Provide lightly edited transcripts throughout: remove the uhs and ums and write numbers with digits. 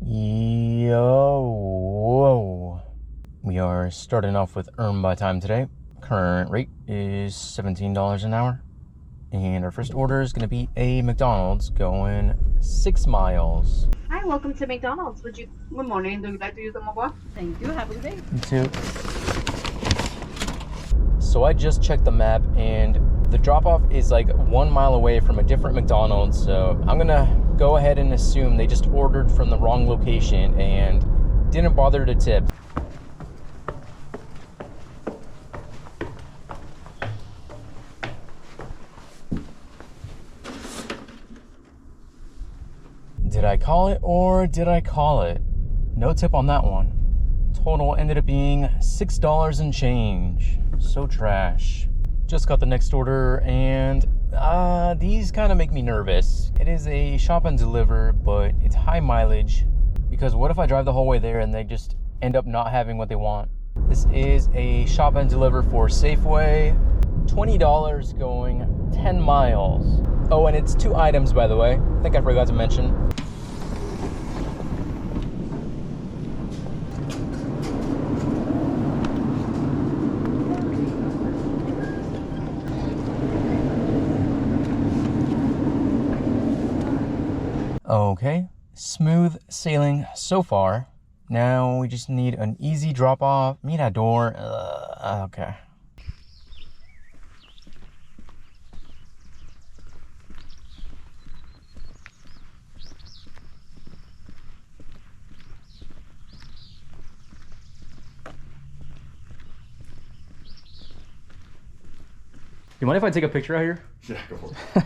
Yo, whoa. We are starting off with earn by time today. Current rate is $17 an hour. And our first order is going to be a McDonald's going 6 miles. Hi, welcome to McDonald's. Good morning. Do you like to use the mobile? Thank you. Have a good day. You too. So I just checked the map and the drop-off is like 1 mile away from a different McDonald's. So I'm going to go ahead and assume they just ordered from the wrong location and didn't bother to tip. Did I call it or did I call it? No tip on that one. Total ended up being $6 and change. So trash. Just got the next order and these kind of make me nervous. It is a shop and deliver, but it's high mileage because what if I drive the whole way there and they just end up not having what they want? This is a shop and deliver for Safeway. $20 going 10 miles. Oh, and it's 2 items, by the way. I think I forgot to mention. Okay, smooth sailing so far. Now we just need an easy drop off. Meet at door. Okay. You mind if I take a picture out here? Yeah, go for it.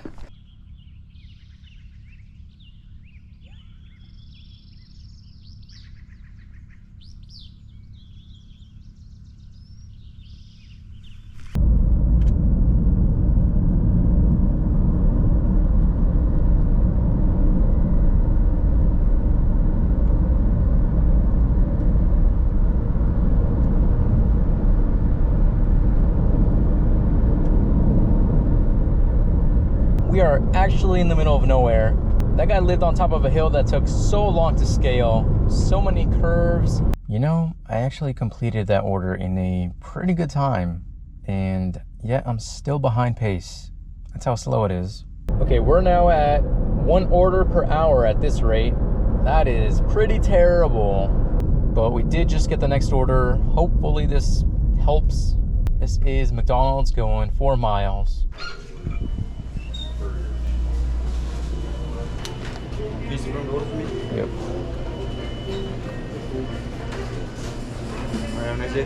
We are actually in the middle of nowhere. That guy lived on top of a hill that took so long to scale, so many curves. You know, I actually completed that order in a pretty good time, and yet I'm still behind pace. That's how slow it is. Okay, we're now at 1 order per hour at this rate. That is pretty terrible, but we did just get the next order. Hopefully this helps. This is McDonald's going 4 miles. Piece of order for me? Yep. All right, have a nice day.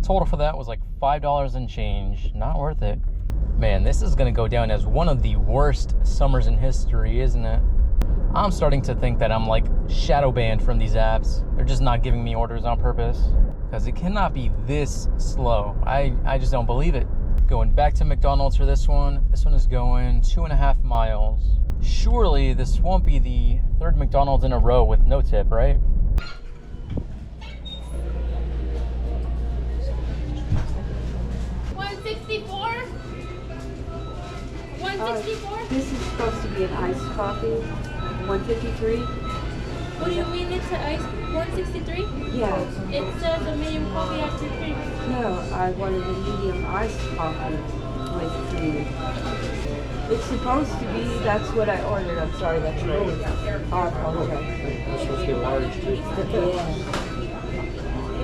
Total for that was like $5 and change. Not worth it. Man, this is gonna go down as one of the worst summers in history, isn't it? I'm starting to think that I'm like shadow banned from these apps. They're just not giving me orders on purpose. Because it cannot be this slow. I just don't believe it. Going back to McDonald's for this one. This one is going 2.5 miles. Surely this won't be the 3rd McDonald's in a row with no tip, right? This is supposed to be an iced coffee, 153. What do you mean it's an ice 163? Yeah. It says a medium coffee has 3 cream. No, I wanted a medium iced coffee with cream. It's supposed to be, that's what I ordered. I'm sorry, that's wrong. I apologize. It's supposed to be large too.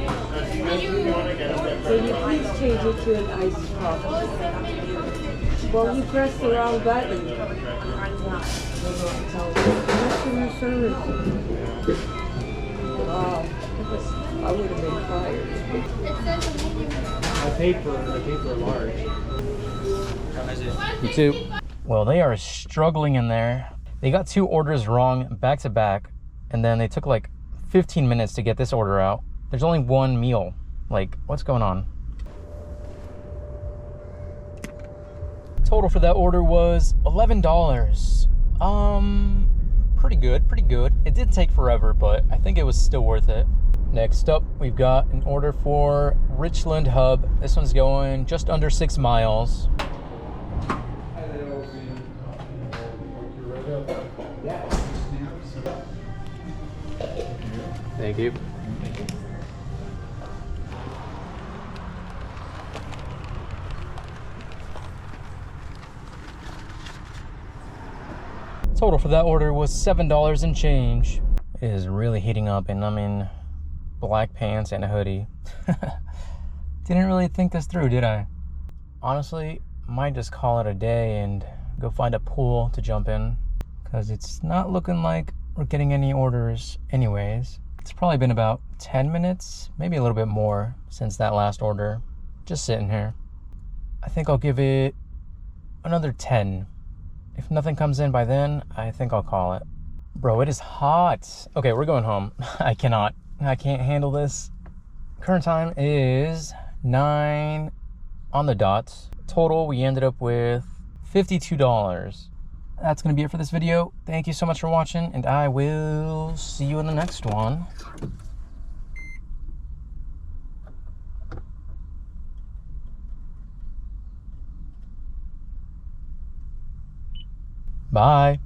Yeah. Can you please change it to an iced coffee? Well, you pressed the wrong button. Customer service. I would have been fired. I paid for a large. How is it? You too. Well, they are struggling in there. They got 2 orders wrong back to back, and then they took like 15 minutes to get this order out. There's only 1 meal. Like, what's going on? Total for that order was $11. Pretty good, pretty good. It did take forever, but I think it was still worth it. Next up, we've got an order for Richland Hub. This one's going just under 6 miles. Thank you. Total for that order was $7 and change. It is really heating up, and I'm in black pants and a hoodie. Didn't really think this through, did I? Honestly, might just call it a day and go find a pool to jump in, because it's not looking like we're getting any orders anyways. It's probably been about 10 minutes, maybe a little bit more since that last order. Just sitting here. I think I'll give it another 10. If nothing comes in by then, I think I'll call it. Bro, it is hot. Okay, we're going home. I can't handle this. Current time is 9 on the dot. Total, we ended up with $52. That's gonna be it for this video. Thank you so much for watching, and I will see you in the next one. Bye.